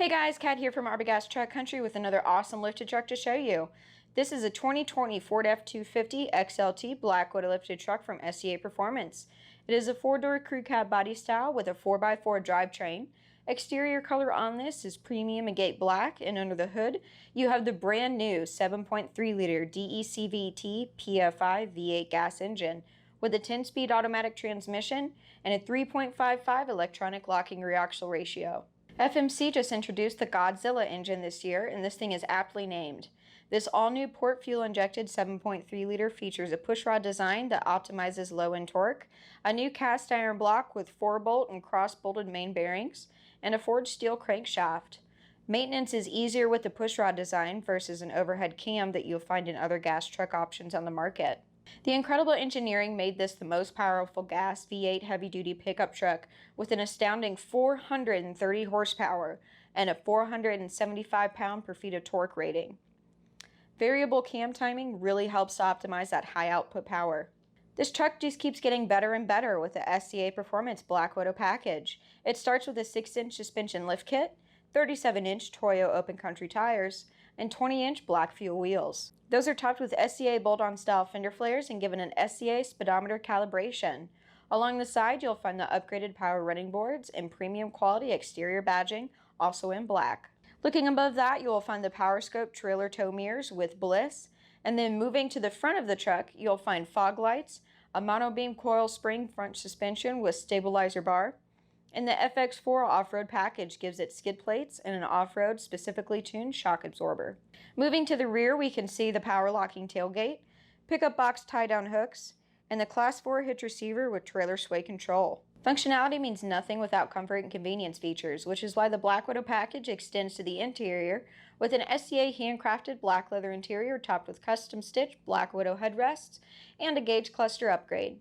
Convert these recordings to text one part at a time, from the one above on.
Hey guys, Kat here from Arbogast Truck Country with another awesome lifted truck to show you. This is a 2020 Ford F-250 XLT black widow lifted truck from SCA Performance. It is a 4-door crew cab body style with a 4x4 drivetrain. Exterior color on this is premium agate black, and under the hood you have the brand new 7.3-liter DECVT PFI V8 gas engine with a 10-speed automatic transmission and a 3.55 electronic locking reaxle ratio. FMC just introduced the Godzilla engine this year, and this thing is aptly named. This all-new port fuel-injected 7.3-liter features a pushrod design that optimizes low-end torque, a new cast iron block with 4-bolt and cross-bolted main bearings, and a forged steel crankshaft. Maintenance is easier with the pushrod design versus an overhead cam that you'll find in other gas truck options on the market. The incredible engineering made this the most powerful gas V8 heavy-duty pickup truck with an astounding 430 horsepower and a 475 pound-per-feet of torque rating. Variable cam timing really helps to optimize that high output power. This truck just keeps getting better and better with the SCA Performance Black Widow package. It starts with a 6-inch suspension lift kit, 37-inch Toyo open country tires, and 20-inch black fuel wheels. Those are topped with SCA bolt-on style fender flares and given an SCA Speedometer calibration. Along the side you'll find the upgraded power running boards and premium quality exterior badging, also in black. Looking above that you will find the PowerScope trailer tow mirrors with bliss, and then moving to the front of the truck you'll find fog lights, a monobeam coil spring front suspension with stabilizer bar, and the FX4 off-road package gives it skid plates and an off-road specifically tuned shock absorber. Moving to the rear we can see the power locking tailgate, pickup box tie-down hooks, and the Class 4 hitch receiver with trailer sway control. Functionality means nothing without comfort and convenience features, which is why the Black Widow package extends to the interior with an SCA handcrafted black leather interior topped with custom stitched Black Widow headrests and a gauge cluster upgrade.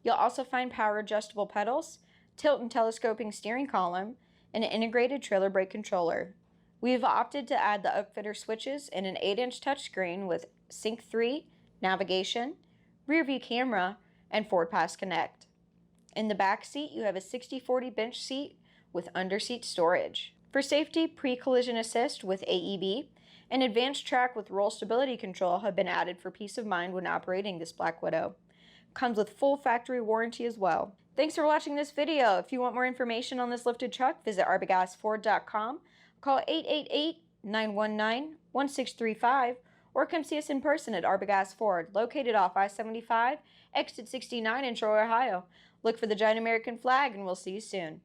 You'll also find power adjustable pedals, tilt and telescoping steering column, and an integrated trailer brake controller. We have opted to add the upfitter switches and an 8-inch touchscreen with Sync 3, navigation, rear view camera, and Forward Pass Connect. In the back seat you have a 60/40 bench seat with under-seat storage. For safety, pre-collision assist with AEB and advanced track with roll stability control have been added for peace of mind when operating this Black Widow. Comes with full factory warranty as well. Thanks for watching this video. If you want more information on this lifted truck, visit arbogastford.com, call 888-919-1635, or come see us in person at Arbogast Ford, located off I-75, exit 69 in Troy, Ohio. Look for the giant American flag and we'll see you soon.